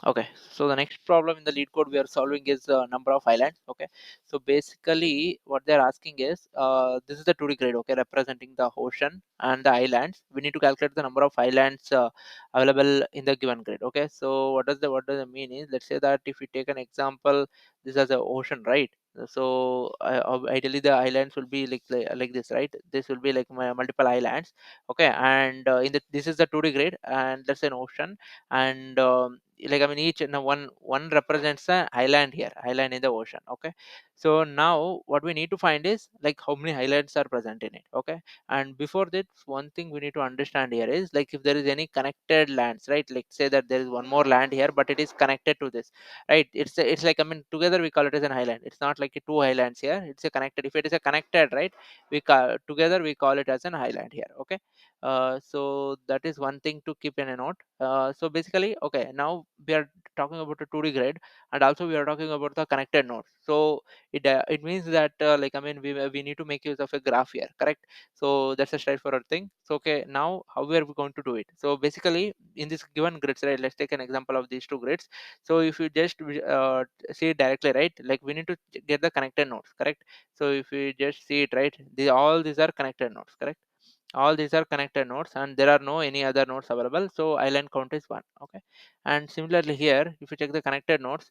Okay, so the next problem in the lead code we are solving is number of islands. Okay, so basically what they're asking is this is the 2D grid, okay, representing the ocean and the islands. We need to calculate the number of islands available in the given grid. Okay, so what does it mean is, let's say that if we take an example, this as a ocean, right? So ideally the islands will be like this, right? This will be like multiple islands. Okay, and in the this is the 2D grid, and that's an ocean. And like I mean each one represents an island here, island in the ocean. Okay, so now what we need to find is like how many islands are present in it. Okay, and before that, one thing we need to understand here is like if there is any connected lands, right? Like say that there is one more land here but it is connected to this, right? It's like I mean together we call it as an island. It's not like two islands here, it's a connected. If it is a connected, right, we call together we call it as an island here. Okay, so that is one thing to keep in a note. So basically, okay, now we are talking about a 2D grid, and also we are talking about the connected nodes. So it means that like I mean we need to make use of a graph here, correct? So that's a straightforward thing. So okay, now how we are going to do it? So basically in this given grids, right, let's take an example of these two grids. So if you just see it directly, right, like we need to get the connected nodes, correct? So if we just see it, right, all these are connected nodes, correct? All these are connected nodes and there are no any other nodes available, so island count is 1. Okay, and similarly here if you check the connected nodes,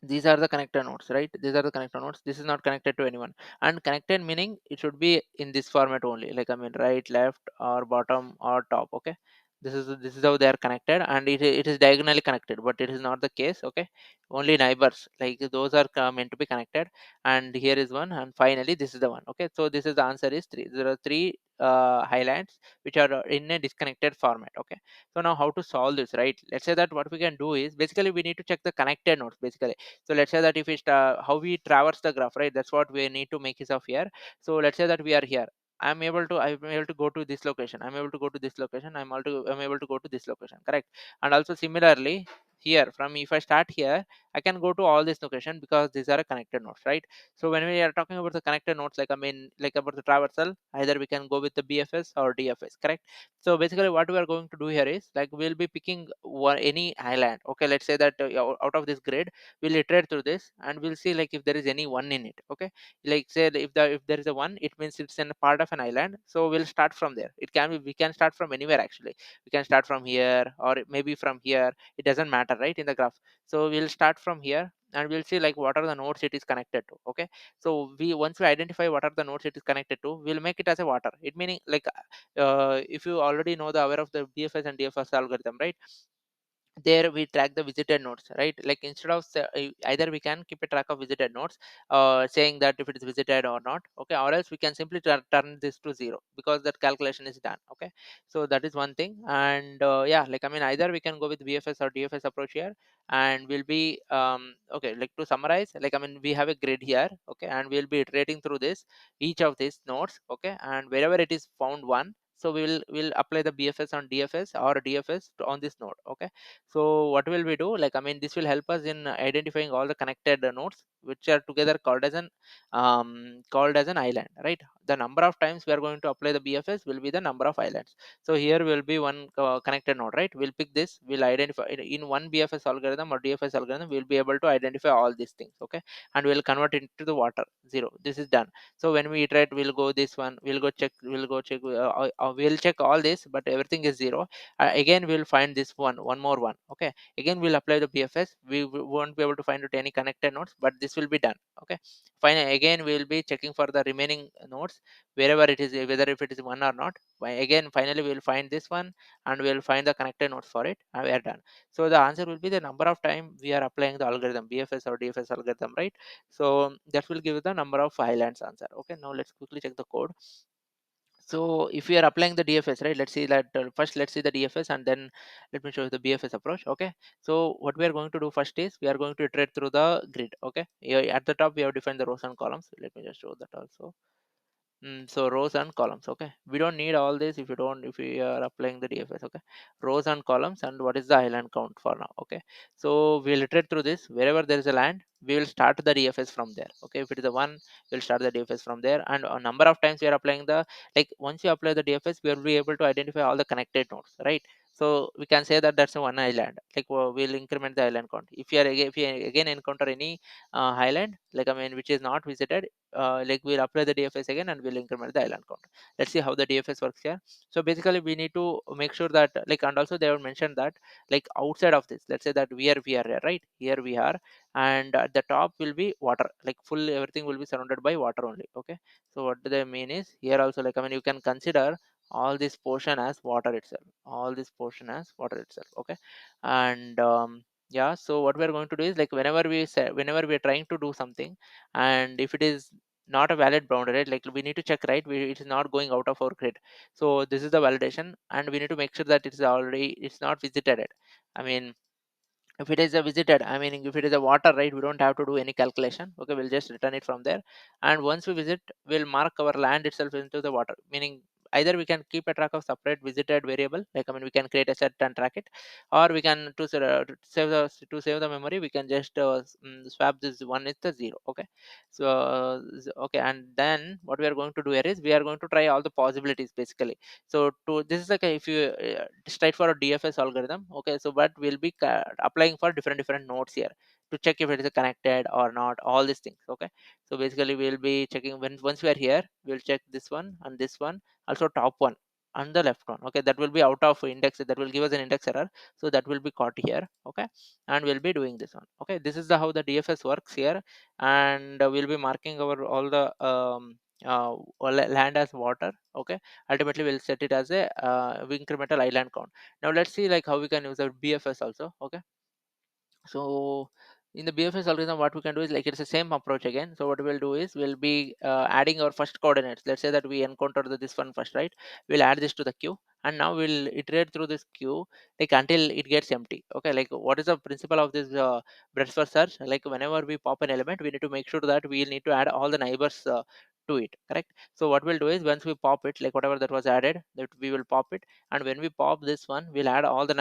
these are the connector nodes, right? These are the connector nodes. This is not connected to anyone. And connected meaning it should be in this format only, like I mean right, left, or bottom, or top. Okay, this is how they are connected, and it is diagonally connected, but it is not the case. Okay, only neighbors like those are meant to be connected. And here is one, and finally this is the one. Okay, so this is the answer is 3. There are 3 highlights which are in a disconnected format. Okay, so now how to solve this, right? Let's say that what we can do is basically we need to check the connected nodes basically. So let's say that if we how we traverse the graph, right, that's what we need to make use of here. So let's say that we are here. I'm able to go to this location, I'm able to go to this location, I'm able to go to this location, correct? And also similarly here, from if I start here, I can go to all this location because these are connected nodes, right? So when we are talking about the connected nodes, like I mean like about the traversal, either we can go with the BFS or DFS, correct? So basically what we are going to do here is like we'll be picking any island. Okay, let's say that out of this grid we'll iterate through this and we'll see like if there is any one in it. Okay, like say if there is a one, it means it's in a part of an island, so we'll start from there. It can be, we can start from anywhere actually. We can start from here or maybe from here, it doesn't matter, right, in the graph. So we'll start from here and we'll see like what are the nodes it is connected to. Okay, so we once we identify what are the nodes it is connected to, we'll make it as a water. It meaning like if you already know the aware of the BFS and DFS algorithm, right, there we track the visited nodes, right? Like instead of either we can keep a track of visited nodes, saying that if it is visited or not. Okay, or else we can simply turn this to 0 because that calculation is done. Okay, so that is one thing. And yeah, like I mean either we can go with BFS or DFS approach here, and we'll be okay, like to summarize, like I mean we have a grid here. Okay, and we'll be iterating through this each of these nodes. Okay, and wherever it is found one, so we'll apply the BFS on DFS or DFS on this node. Okay, so what will we do? Like I mean, this will help us in identifying all the connected nodes, which are together called as an island, right? The number of times we are going to apply the BFS will be the number of islands. So here will be one connected node, right? We'll pick this. We'll identify in one BFS algorithm or DFS algorithm. We'll be able to identify all these things, okay? And we'll convert it into the water 0. This is done. So when we iterate, we'll go this one. We'll go check. We'll go check. We'll check all this, but everything is 0. Again we'll find this one more one. Okay, again we'll apply the BFS. We won't be able to find out any connected nodes, but this will be done. Okay, finally again we'll be checking for the remaining nodes wherever it is, whether if it is one or not. Again finally we'll find this one and we'll find the connected nodes for it, and we are done. So the answer will be the number of time we are applying the algorithm, BFS or DFS algorithm, right? So that will give the number of islands answer. Okay, now let's quickly check the code. So if we are applying the DFS, right, let's see that first let's see the DFS and then let me show you the BFS approach. Okay, so what we are going to do first is we are going to iterate through the grid. Okay, here at the top we have defined the rows and columns. Let me just show that also. So rows and columns. Okay, we don't need all this if you don't, if we are applying the DFS. Okay, rows and columns, and what is the island count for now. Okay, so we'll iterate through this. Wherever there is a land, we will start the DFS from there. Okay, if it is a one, we'll start the DFS from there, and a number of times we are applying the, like once you apply the DFS, we will be able to identify all the connected nodes, right? So we can say that that's a one island. Like we'll increment the island count. If you again encounter any island, like I mean, which is not visited, like we'll apply the DFS again and we'll increment the island count. Let's see how the DFS works here. So basically, we need to make sure that like, and also they have mentioned that like outside of this, let's say that we are here, right here we are, and at the top will be water, like full everything will be surrounded by water only. Okay, so what do they mean is here also, like I mean, you can consider all this portion as water itself, all this portion as water itself. Okay, and yeah, so what we're going to do is like whenever we're trying to do something, and if it is not a valid boundary, right, like we need to check, right, it is not going out of our grid. So this is the validation, and we need to make sure that it's not visited it. I mean, if it is a visited, I mean, if it is a water, right, we don't have to do any calculation. Okay, we'll just return it from there, and once we visit, we'll mark our land itself into the water, meaning either we can keep a track of separate visited variable, like I mean, we can create a set and track it, or we can to save the memory, we can just swap this one with the zero. Okay, so okay, and then what we are going to do here is we are going to try all the possibilities basically. So to this is like if you straight for a DFS algorithm. Okay, so but we'll be applying for different nodes here to check if it is connected or not, all these things. Okay, so basically we'll be checking when once we are here, we'll check this one and this one, also top one and the left one. Okay, that will be out of index, that will give us an index error, so that will be caught here. Okay, and we'll be doing this one. Okay, this is the how the DFS works here, and we'll be marking our all the land as water. Okay, ultimately we'll set it as a incremental island count. Now let's see like how we can use our BFS also. Okay, so in the BFS algorithm, what we can do is like it's the same approach again. So what we'll do is we'll be adding our first coordinates. Let's say that we encounter this one first, right? We'll add this to the queue, and now we'll iterate through this queue like until it gets empty. Okay, like what is the principle of this breadth first search? Like whenever we pop an element, we need to make sure that we need to add all the neighbors to it. Correct. So what we'll do is once we pop it, like whatever that was added, that we will pop it, and when we pop this one, we'll add all the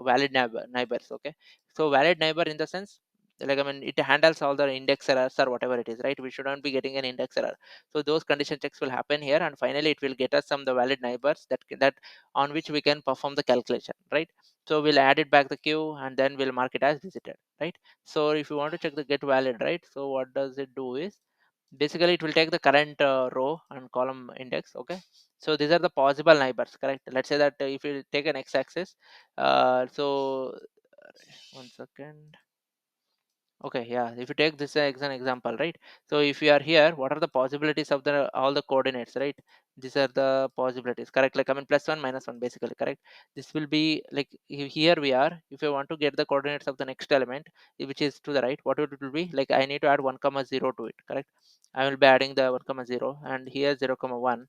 valid neighbors. Okay, so valid neighbor in the sense, like I mean, it handles all the index errors or whatever it is, right? We shouldn't be getting an index error. So those condition checks will happen here, and finally it will get us some the valid neighbors that on which we can perform the calculation, right? So we'll add it back the queue, and then we'll mark it as visited, right? So if you want to check the get valid, right? So what does it do is basically it will take the current row and column index. Okay, so these are the possible neighbors. Correct. Let's say that if you take an x-axis, so one second. Okay, yeah, if you take this as an example, right? So if you are here, what are the possibilities of the all the coordinates, right? These are the possibilities. Correct. Like I mean, plus one minus one basically. Correct. This will be like here we are. If I want to get the coordinates of the next element, which is to the right, what it will be like, I need to add 1 comma 0 to it. Correct. I will be adding the 1 comma 0, and here 0 comma 1.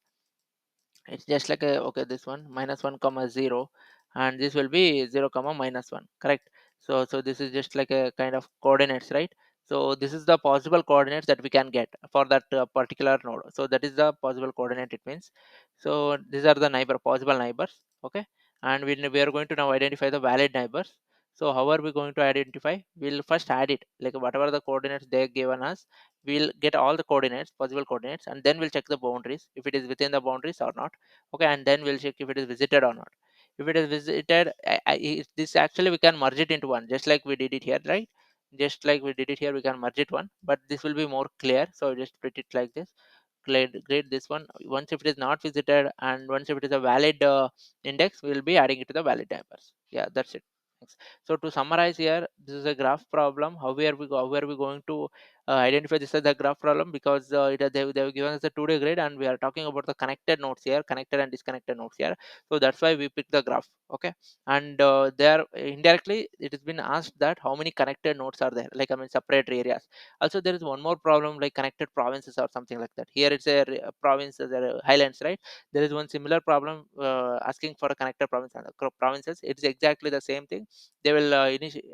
It's just like a, okay, this one minus 1 comma 0, and this will be 0 comma minus 1. Correct. So this is just like a kind of coordinates, right? So this is the possible coordinates that we can get for that particular node. So that is the possible coordinate, it means. So these are the possible neighbors. Okay, and we are going to now identify the valid neighbors. So how are we going to identify? We'll first add it, like whatever the coordinates they given us, we'll get all the coordinates, possible coordinates, and then we'll check the boundaries if it is within the boundaries or not. Okay, and then we'll check if it is visited or not. If it is visited, this actually we can merge it into one, just like we did it here, right? Just like we did it here, we can merge it one, but this will be more clear. So just put it like this. Grade this one once if it is not visited, and once if it is a valid index, we will be adding it to the valid neighbors. Yeah, that's it. Thanks. So to summarize here, this is a graph problem. How are we going to identify this as the graph problem? Because they've given us a 2D grid, and we are talking about the connected nodes here, connected and disconnected nodes here. So that's why we picked the graph. Okay, and there indirectly it has been asked that how many connected nodes are there, like I mean separate areas. Also there is one more problem, like connected provinces or something like that. Here it's a province, there are highlands, right? There is one similar problem asking for a connected province and provinces. It's exactly the same thing. They will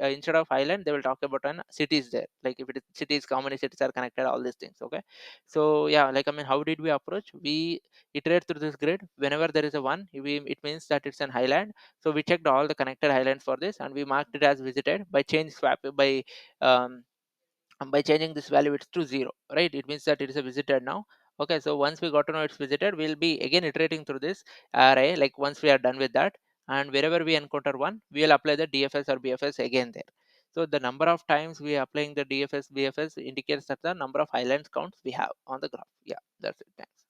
instead of island, they will talk about an cities there, like if it is cities, how many cities are connected, all these things. Okay, so yeah, like I mean, how did we approach? We iterate through this grid. Whenever there is a one, it means that it's an highland. So we checked all the connected highlands for this, and we marked it as visited by change swap um, by changing this value it's to 0, right? It means that it is a visited now. Okay, so once we got to know it's visited, we'll be again iterating through this array. Like once we are done with that, and wherever we encounter one, we will apply the DFS or BFS again there. So the number of times we are applying the DFS BFS indicates that the number of islands counts we have on the graph. Yeah, that's it.